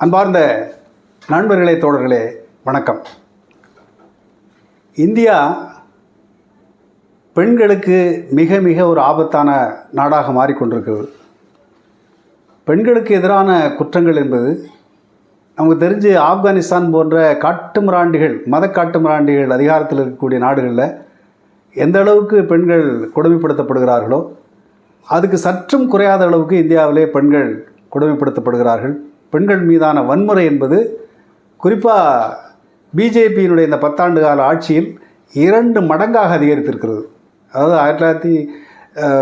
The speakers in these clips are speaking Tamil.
அன்பார்ந்த நண்பர்களே, தோழர்களே, வணக்கம். இந்தியா பெண்களுக்கு மிக மிக ஒரு ஆபத்தான நாடாக மாறிக்கொண்டிருக்கிறது. பெண்களுக்கு எதிரான குற்றங்கள் என்பது நமக்கு தெரிஞ்சு ஆப்கானிஸ்தான் போன்ற காட்டுமிராண்டிகள், மத காட்டுமிராண்டிகள் அதிகாரத்தில் இருக்கக்கூடிய நாடுகளில் எந்த அளவுக்கு பெண்கள் கொடுமைப்படுத்தப்படுகிறார்களோ அதுக்கு சற்றும் குறையாத அளவுக்கு இந்தியாவிலே பெண்கள் கொடுமைப்படுத்தப்படுகிறார்கள். பெண்கள் மீதான வன்முறை என்பது குறிப்பாக பிஜேபியினுடைய இந்த 10 ஆண்டு கால ஆட்சியில் 2 மடங்காக அதிகரித்திருக்கிறது. அதாவது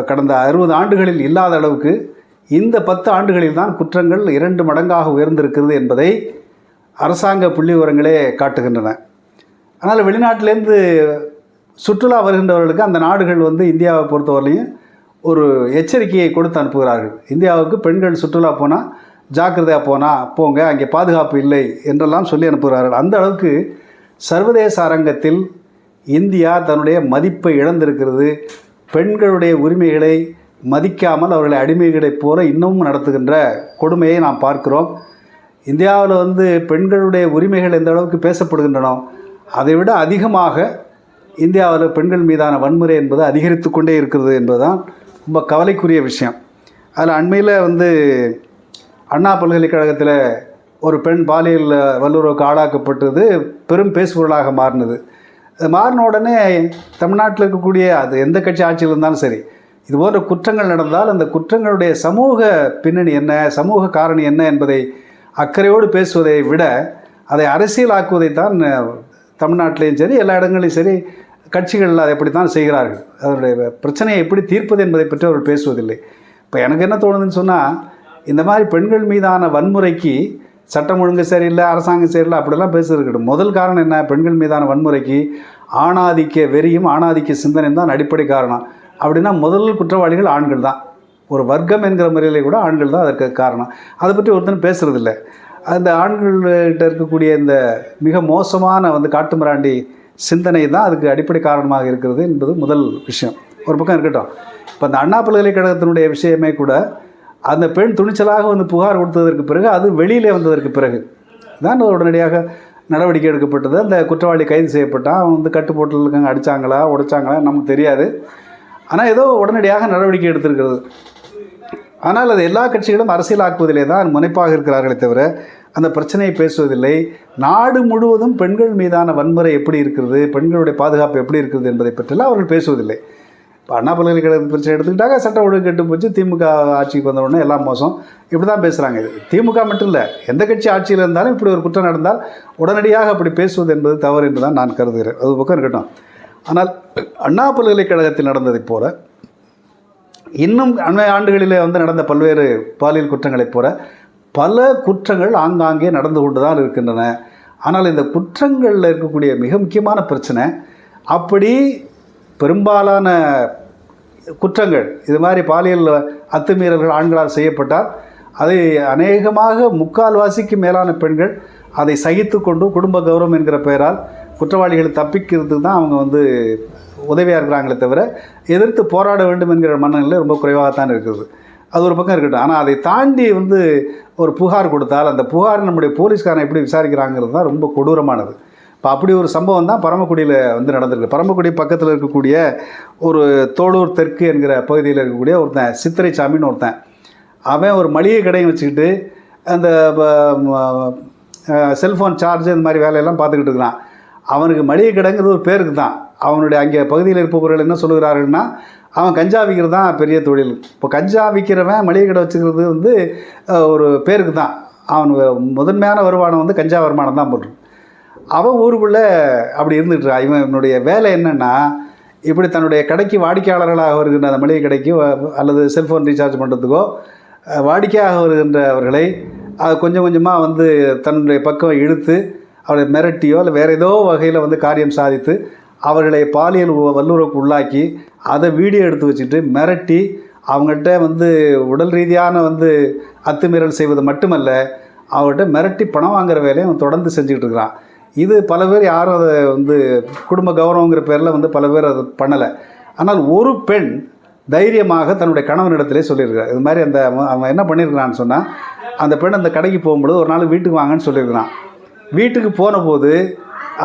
கடந்த 60 ஆண்டுகளில் இல்லாத அளவுக்கு இந்த 10 ஆண்டுகளில் தான் குற்றங்கள் 2 மடங்காக உயர்ந்திருக்கிறது என்பதை அரசாங்க புள்ளி விவரங்களே காட்டுகின்றன. அதனால் வெளிநாட்டிலேருந்து சுற்றுலா வருகின்றவர்களுக்கு அந்த நாடுகள் இந்தியாவை பொறுத்தவரையிலையும் ஒரு எச்சரிக்கையை கொடுத்து அனுப்புகிறார்கள். இந்தியாவுக்கு பெண்கள் சுற்றுலா போனால் ஜாக்கிரதையாக போங்க, அங்கே பாதுகாப்பு இல்லை என்றெல்லாம் சொல்லி அனுப்புகிறார்கள். அந்த அளவுக்கு சர்வதேச அரங்கத்தில் இந்தியா தன்னுடைய மதிப்பை இழந்திருக்கிறது. பெண்களுடைய உரிமைகளை மதிக்காமல் அவர்களை அடிமைகளைப் போல இன்னமும் நடத்துகின்ற கொடுமையை நாம் பார்க்கிறோம். இந்தியாவில் பெண்களுடைய உரிமைகள் எந்த அளவுக்கு பேசப்படுகின்றனோ அதை விட அதிகமாக இந்தியாவில் பெண்கள் மீதான வன்முறை என்பது அதிகரித்து கொண்டே இருக்கிறது என்பதுதான் ரொம்ப கவலைக்குரிய விஷயம். அதில் அண்மையில் அண்ணா பல்கலைக்கழகத்தில் ஒரு பெண் பாலியல் வல்லுறவுக்கு ஆளாக்கப்பட்டது பெரும் பேசுபொருளாக மாறினது. மாறின உடனே தமிழ்நாட்டில் இருக்கக்கூடிய அது எந்த கட்சி ஆட்சியில் இருந்தாலும் சரி, இது போன்ற குற்றங்கள் நடந்தால் அந்த குற்றங்களுடைய சமூக பின்னணி என்ன, சமூக காரணி என்ன என்பதை அக்கறையோடு பேசுவதை விட அதை அரசியலாக்குவதைத்தான் தமிழ்நாட்டிலையும் சரி எல்லா இடங்களையும் சரி கட்சிகள் அதை எப்படித்தான் செய்கிறார்கள். அதனுடைய பிரச்சனையை எப்படி தீர்ப்பது என்பதை பற்றி அவர்கள் பேசுவதில்லை. இப்போ எனக்கு என்ன தோணுதுன்னு சொன்னால், இந்த மாதிரி பெண்கள் மீதான வன்முறைக்கு சட்டம் ஒழுங்கு சரியில்லை, அரசாங்கம் சரியில்லை அப்படிலாம் பேசுறதுக்கிட்ட முதல் காரணம் என்ன? பெண்கள் மீதான வன்முறைக்கு ஆணாதிக்க வெறியும் ஆணாதிக்க சிந்தனையும் தான் அடிப்படை காரணம். அப்படின்னா முதல் குற்றவாளிகள் ஆண்கள் தான். ஒரு வர்க்கம் என்கிற முறையிலே கூட ஆண்கள் தான் அதற்கு காரணம். அதை பற்றி ஒருத்தரும் பேசுகிறதில்லை. அந்த ஆண்கள்கிட்ட இருக்கக்கூடிய இந்த மிக மோசமான காட்டுமிராண்டி சிந்தனை தான் அதுக்கு அடிப்படை காரணமாக இருக்கிறது என்பது முதல் விஷயம். ஒரு பக்கம் இருக்கட்டும். இப்போ அந்த அண்ணா பல்கலைக்கழகத்தினுடைய விஷயமே கூட அந்த பெண் துணிச்சலாக புகார் கொடுத்ததற்கு பிறகு, அது வெளியிலே வந்ததற்கு பிறகு தான் உடனடியாக நடவடிக்கை எடுக்கப்பட்டது. அந்த குற்றவாளி கைது செய்யப்பட்டான். அவன் கட்டுப்போட்டில் இருக்காங்க, அடித்தாங்களா உடைச்சாங்களா நமக்கு தெரியாது. ஆனால் ஏதோ உடனடியாக நடவடிக்கை எடுத்திருக்கிறது. ஆனால் அது எல்லா கட்சிகளும் அரசியலாக்குவதிலே தான் முனைப்பாக இருக்கிறார்களே தவிர அந்த பிரச்சனையை பேசுவதில்லை. நாடு முழுவதும் பெண்கள் மீதான வன்முறை எப்படி இருக்கிறது, பெண்களுடைய பாதுகாப்பு எப்படி இருக்கிறது என்பதை பற்றிலாம் அவர்கள் பேசுவதில்லை. இப்போ அண்ணா பல்கலைக்கழக பிரச்சனை எடுத்துக்கிட்டாங்க, சட்டம் ஒழுங்கு கெட்டு போச்சு, திமுக ஆட்சிக்கு வந்த உடனே எல்லாம் மோசம், இப்படி தான் பேசுகிறாங்க. இது திமுக மட்டும் இல்லை, எந்த கட்சி ஆட்சியில் இருந்தாலும் இப்படி ஒரு குற்றம் நடந்தால் உடனடியாக அப்படி பேசுவது என்பது தவறு என்று தான் நான் கருதுகிறேன். அது பக்கம் இருக்கட்டும். ஆனால் அண்ணா பல்கலைக்கழகத்தில் நடந்ததைப் போல இன்னும் அண்மை ஆண்டுகளிலே நடந்த பல்வேறு பாலியல் குற்றங்களைப் போல பல குற்றங்கள் ஆங்காங்கே நடந்து கொண்டு தான் இருக்கின்றன. ஆனால் இந்த குற்றங்களில் இருக்கக்கூடிய மிக முக்கியமான பிரச்சனை, அப்படி பெரும்பாலான குற்றங்கள் இது மாதிரி பாலியல் அத்துமீறல்கள் ஆண்களால் செய்யப்பட்டால் அதை அநேகமாக முக்கால்வாசிக்கு மேலான பெண்கள் அதை சகித்து கொண்டு குடும்ப கௌரவம் என்கிற பெயரால் குற்றவாளிகள் தப்பிக்கிறதுக்கு தான் அவங்க உதவியாக இருக்கிறாங்களே தவிர எதிர்த்து போராட வேண்டும் என்கிற மனநிலை ரொம்ப குறைவாகத்தான் இருக்குது. அது ஒரு பக்கம் இருக்கட்டும். ஆனால் அதை தாண்டி ஒரு புகார் கொடுத்தால் அந்த புகார் நம்முடைய போலீஸ்காரன் எப்படி விசாரிக்கிறாங்கிறது தான் ரொம்ப கொடூரமானது. இப்போ அப்படி ஒரு சம்பவம் தான் பரமக்குடியில் நடந்திருக்கு. பரமக்குடி பக்கத்தில் இருக்கக்கூடிய ஒரு தோளூர் தெற்கு என்கிற பகுதியில் இருக்கக்கூடிய ஒருத்தன் சித்திரைச்சாமின்னு ஒருத்தன், அவன் ஒரு மளிகை கடையை வச்சுக்கிட்டு அந்த செல்ஃபோன் சார்ஜ் இந்த மாதிரி வேலையெல்லாம் பார்த்துக்கிட்டு இருக்கிறான். அவனுக்கு மளிகை கடைங்கிறது ஒரு பேருக்கு தான். அவனுடைய அங்கே பகுதியில் இருப்பவர்கள் என்ன சொல்கிறார்கள்னா, அவன் கஞ்சா விற்கிறது தான் பெரிய தொழில். இப்போ கஞ்சா விற்கிறவன் மளிகை கடை வச்சுக்கிறது ஒரு பேருக்கு தான். அவன் முதன்மையான வருமானம் கஞ்சா வருமானம் தான் போடுறான். அவன் ஊருக்குள்ளே அப்படி இருந்துகிட்ருக்கான். இவனுடைய வேலை என்னென்னா, இப்படி தன்னுடைய கடைக்கு வாடிக்கையாளர்களாக வருகின்ற அந்த மளிகை கடைக்கு அல்லது செல்ஃபோன் ரீசார்ஜ் பண்ணுறதுக்கோ வாடிக்கையாக வருகின்றவர்களை கொஞ்சம் கொஞ்சமாக தன்னுடைய பக்கம் இழுத்து அவளை மிரட்டியோ இல்லை வேறு ஏதோ வகையில் காரியம் சாதித்து அவர்களை பாலியல் வல்லுறவுக்கு உள்ளாக்கி அதை வீடியோ எடுத்து வச்சுட்டு மிரட்டி அவங்கள்ட்ட உடல் ரீதியான அத்துமீறல் செய்வது மட்டுமல்ல, அவர்கிட்ட மிரட்டி பணம் வாங்குகிற வேலையை அவன் தொடர்ந்து செஞ்சுக்கிட்டு இருக்கிறான். இது பல பேர் யாரும் அதை குடும்ப கௌரவங்கிற பேரில் பல பேர் அதை பண்ணலை. ஆனால் ஒரு பெண் தைரியமாக தன்னுடைய கணவனிடத்திலே சொல்லியிருக்கிறார். இது மாதிரி அவன் என்ன பண்ணியிருக்கிறான்னு சொன்னால், அந்த பெண் அந்த கடைக்கு போகும்பொழுது ஒரு நாள் வீட்டுக்கு வாங்கன்னு சொல்லியிருக்கிறான். வீட்டுக்கு போன போது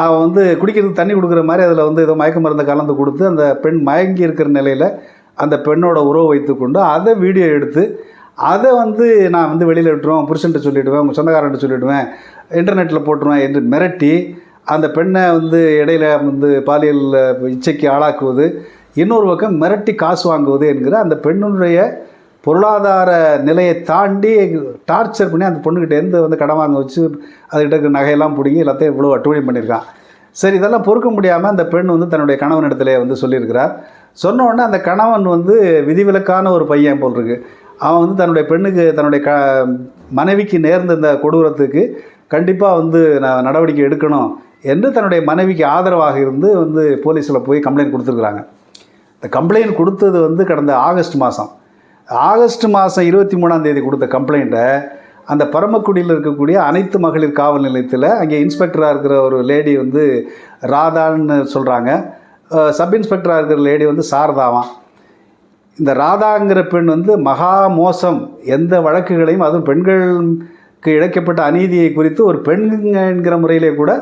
அவன் வந்து குடிக்கிறதுக்கு தண்ணி கொடுக்குற மாதிரி அதில் வந்து ஏதோ மயக்க மருந்தை கலந்து கொடுத்து அந்த பெண் மயங்கி இருக்கிற நிலையில் அந்த பெண்ணோட உறவு வைத்துக்கொண்டு அதை வீடியோ எடுத்து அதை வந்து நான் வந்து வெளியில் விட்டுருவேன், புருஷன்ட்டு சொல்லிவிடுவேன், உங்கள் சொந்தக்காரன்ட்டு சொல்லிவிடுவேன், இன்டர்நெட்டில் போட்டுருவேன் என்று மிரட்டி அந்த பெண்ணை வந்து இடையில வந்து பாலியல் இச்சைக்கு ஆளாக்குவது, இன்னொரு பக்கம் மிரட்டி காசு வாங்குவது என்கிற அந்த பெண்ணுடைய பொருளாதார நிலையை தாண்டி டார்ச்சர் பண்ணி அந்த பொண்ணுக்கிட்டேருந்து வந்து கடன் வாங்க வச்சு அதுக்கிட்ட இருக்க நகையெல்லாம் பிடிங்கி எல்லாத்தையும் இவ்வளோ அட்டுவணி பண்ணியிருக்கான். சரி, இதெல்லாம் பொறுக்க முடியாமல் அந்த பெண் வந்து தன்னுடைய கணவனிடத்திலே வந்து சொல்லியிருக்கிறார். சொன்ன உடனே அந்த கணவன் வந்து விதிவிலக்கான ஒரு பையன் போல் இருக்கு. அவன் வந்து தன்னுடைய பெண்ணுக்கு தன்னுடைய மனைவிக்கு நேர்ந்த இந்த கொடூரத்துக்கு கண்டிப்பாக வந்து நான் நடவடிக்கை எடுக்கணும் என்று தன்னுடைய மனைவிக்கு ஆதரவாக இருந்து வந்து போலீஸில் போய் கம்ப்ளைண்ட் கொடுத்துருக்குறாங்க. இந்த கம்ப்ளைண்ட் கொடுத்தது வந்து கடந்த ஆகஸ்ட் மாதம் 23ஆம் தேதி கொடுத்த கம்ப்ளைண்ட்டை அந்த பரமக்குடியில் இருக்கக்கூடிய அனைத்து மகளிர் காவல் நிலையத்தில் அங்கே இன்ஸ்பெக்டராக இருக்கிற ஒரு லேடி வந்து ராதான்னு சொல்கிறாங்க, சப் இன்ஸ்பெக்டராக இருக்கிற லேடி வந்து சாரதாவான். இந்த ராதாங்கிற பெண் வந்து மகா மோசம், எந்த வழக்குகளையும் அதுவும் பெண்களுக்கு இழைக்கப்பட்ட அநீதியை குறித்து ஒரு பெண் என்கிற முறையிலே கூட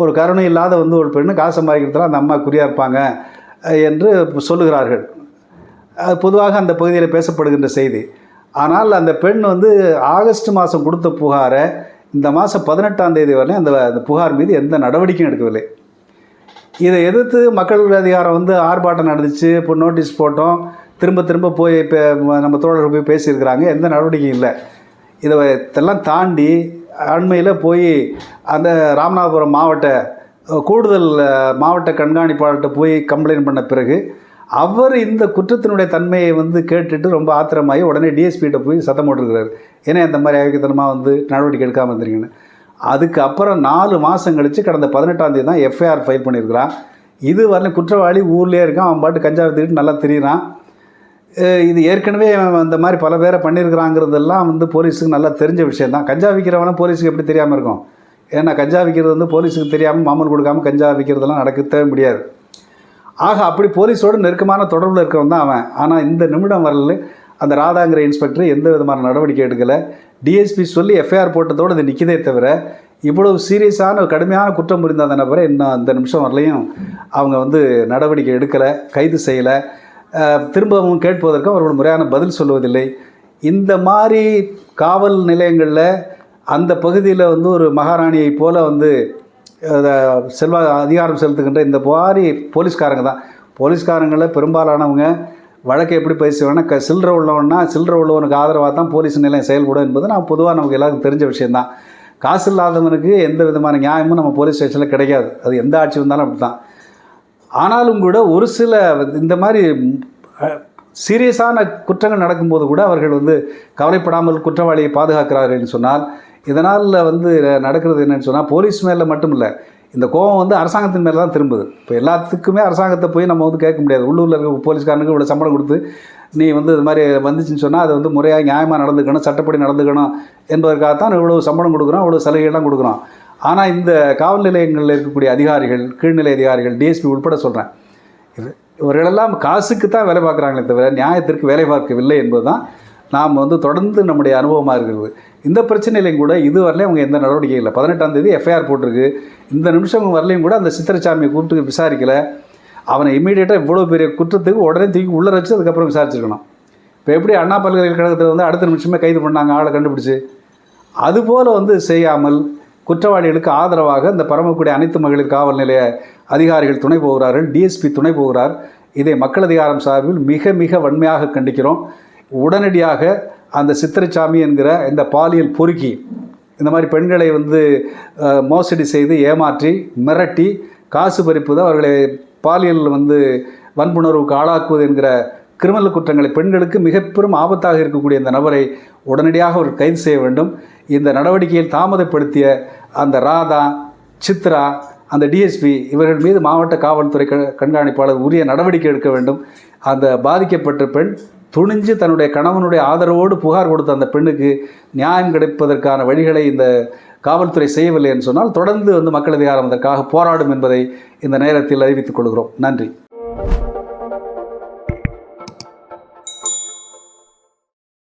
ஒரு கருணை இல்லாத வந்து ஒரு பெண்ணு காசு சம்பாதிக்கிறதுல அந்த அம்மா குறியாக இருப்பாங்க என்று சொல்லுகிறார்கள். பொதுவாக அந்த பகுதியில் பேசப்படுகின்ற செய்தி. ஆனால் அந்த பெண் வந்து ஆகஸ்ட் மாதம் கொடுத்த புகாரை இந்த மாதம் 18ஆம் தேதி வரை அந்த புகார் மீது எந்த நடவடிக்கையும் எடுக்கவில்லை. இதை எதிர்த்து மக்கள் அதிகாரம் வந்து ஆர்ப்பாட்டம் நடந்துச்சு, இப்போ நோட்டீஸ் போட்டோம், திரும்ப போய் இப்போ நம்ம தோழர்கள் போய் பேசியிருக்கிறாங்க, எந்த நடவடிக்கையும் இல்லை. இதெல்லாம் தாண்டி அண்மையில் போய் அந்த ராமநாதபுரம் கூடுதல் மாவட்ட கண்காணிப்பாளர்கிட்ட போய் கம்ப்ளைண்ட் பண்ண பிறகு அவர் இந்த குற்றத்தினுடைய தன்மையை வந்து கேட்டுட்டு ரொம்ப ஆத்திரமாகி உடனே டிஎஸ்பிகிட்ட போய் சத்தம் போட்டிருக்கிறார், ஏன்னா இந்த மாதிரி அயோக்கியத்தனமாக வந்து நடவடிக்கை எடுக்காமல் இருந்தீங்கன்னு. அதுக்கப்புறம் 4 மாதம் கழித்து கடந்த 18ஆம் தேதி தான் எஃப்ஐஆர் ஃபைல் பண்ணியிருக்கிறான். இது வரலையும் குற்றவாளி ஊர்லேயே இருக்கான், அவன் பாட்டு கஞ்சா வித்துக்கிட்டு நல்லா திரியிறான். இது ஏற்கனவே அந்த மாதிரி பல பேரை பண்ணியிருக்கிறாங்கிறதெல்லாம் வந்து போலீஸுக்கு நல்லா தெரிஞ்ச விஷயந்தான். கஞ்சா விற்கிறவனா போலீஸுக்கு எப்படி தெரியாமல் இருக்கும்? ஏன்னா கஞ்சா விற்கிறது வந்து போலீஸுக்கு தெரியாமல் மாமூல் கொடுக்காமல் கஞ்சா விற்கிறதெல்லாம் நடக்கவே முடியாது. ஆக அப்படி போலீஸோடு நெருக்கமான தொடர்பில் இருக்கவன் தான் அவன். ஆனால் இந்த நிமிடம் வரல அந்த ராதாங்கிற இன்ஸ்பெக்டர் எந்த விதமான நடவடிக்கை எடுக்கலை. டிஎஸ்பி சொல்லி எஃப்ஐஆர் போட்டதோடு இது நிற்கதே தவிர இவ்வளவு சீரியஸான கடுமையான குற்றம் புரிந்த அந்த நபரை இன்னும் அந்த நிமிஷம் வரலையும் அவங்க வந்து நடவடிக்கை எடுக்கலை, கைது செய்யலை. திரும்பவும் கேட்பதற்கும் அவர்கள் முறையான பதில் சொல்வதில்லை. இந்த மாதிரி காவல் நிலையங்களில் அந்த பகுதியில் வந்து ஒரு மகாராணியை போல் வந்து அதிகாரம் செலுத்துகின்ற இந்த மாதிரி போலீஸ்காரங்களில் பெரும்பாலானவங்க வழக்கை எப்படி பதிவு செய்வாங்கன்னா சில்லறை உள்ளவனுக்கு ஆதரவாக தான் போலீஸ் நிலையம் செயல்படும் என்பது நான் பொதுவாக நமக்கு எல்லாருக்கும் தெரிஞ்ச விஷயந்தான். காசு இல்லாதவனுக்கு எந்த விதமான நியாயமும் நம்ம போலீஸ் ஸ்டேஷனில் கிடைக்காது, அது எந்த ஆட்சி வந்தாலும் அப்படி தான். ஆனாலும் கூட ஒரு சில இந்த மாதிரி சீரியஸான குற்றங்கள் நடக்கும்போது கூட அவர்கள் வந்து கவலைப்படாமல் குற்றவாளியை பாதுகாக்கிறார்கள் என்று சொன்னால், இதனால் வந்து நடக்கிறது என்னென்னு சொன்னால் போலீஸ் மேலே மட்டும் இல்லை, இந்த கோபம் வந்து அரசாங்கத்தின் மேலே தான் திரும்புது. இப்போ எல்லாத்துக்குமே அரசாங்கத்தை போய் நம்ம வந்து கேட்க முடியாது. உள்ளூரில் இருக்க போலீஸ்காரனுக்கு இவ்வளோ சம்பளம் கொடுத்து நீ வந்து இது மாதிரி வந்துச்சுன்னு சொன்னால் அது வந்து முறையாக நியாயமாக நடந்துக்கணும், சட்டப்படி நடந்துக்கணும் என்பதற்காகத்தான் இவ்வளோ சம்பளம் கொடுக்குறோம், இவ்வளோ சலுகைகள்லாம் கொடுக்குறோம். ஆனால் இந்த காவல் நிலையங்களில் இருக்கக்கூடிய அதிகாரிகள், கீழ்நிலை அதிகாரிகள், டிஎஸ்பி உட்பட சொல்கிறேன், இவர்களெல்லாம் காசுக்கு தான் வேலை பார்க்குறாங்களே தவிர நியாயத்திற்கு வேலை பார்க்கவில்லை என்பது தான் நாம் வந்து தொடர்ந்து நம்முடைய அனுபவமாக இருக்கிறது. இந்த பிரச்சனையிலையும் கூட இதுவரையிலையும் அவங்க எந்த நடவடிக்கையும் இல்லை. 18ஆம் தேதி எஃப்ஐஆர் போட்டிருக்கு. இந்த நிமிஷம் வரலையும் கூட அந்த சித்திரச்சாமியை கூப்பிட்டு விசாரிக்கலை. அவனை இம்மீடியட்டாக இவ்வளோ பெரிய குற்றத்துக்கு உடனே தூக்கி உள்ளே வச்சு அதுக்கப்புறம் விசாரிச்சிருக்கணும். இப்போ எப்படி அண்ணா பல்கலைக்கழகத்தில் வந்து அடுத்த நிமிஷமே கைது பண்ணாங்க ஆளை கண்டுபிடிச்சி, அதுபோல் வந்து செய்யாமல் குற்றவாளிகளுக்கு ஆதரவாக இந்த பரமக்குடி அனைத்து மகளிர் காவல் நிலைய அதிகாரிகள் துணை போகிறார்கள், டிஎஸ்பி துணை போகிறார். இதை மக்கள் அதிகாரம் சார்பில் மிக மிக வன்மையாக கண்டிக்கிறோம். உடனடியாக அந்த சித்திரச்சாமி என்கிற இந்த பாலியல் பொறுக்கி இந்த மாதிரி பெண்களை வந்து மோசடி செய்து ஏமாற்றி மிரட்டி காசு பறிப்பது, அவர்களை பாலியல் வந்து வன்புணர்வுக்கு ஆளாக்குவது என்கிற கிரிமினல் குற்றங்களை பெண்களுக்கு மிக பெரும் ஆபத்தாக இருக்கக்கூடிய இந்த நபரை உடனடியாக அவர் கைது செய்ய வேண்டும். இந்த நடவடிக்கையில் தாமதப்படுத்திய அந்த ராதா, சித்ரா, அந்த டிஎஸ்பி இவர்கள் மீது மாவட்ட காவல்துறை கண்காணிப்பாளர் உரிய நடவடிக்கை எடுக்க வேண்டும். அந்த பாதிக்கப்பட்ட பெண் துணிஞ்சு தன்னுடைய கணவனுடைய ஆதரவோடு புகார் கொடுத்த அந்த பெண்ணுக்கு நியாயம் கிடைப்பதற்கான வழிகளை இந்த காவல்துறை செய்யவில்லை என்று சொன்னால் தொடர்ந்து வந்து மக்கள் அதிகாரம் அதற்காக போராடும் என்பதை இந்த நேரத்தில் அறிவித்துக் கொள்கிறோம். நன்றி.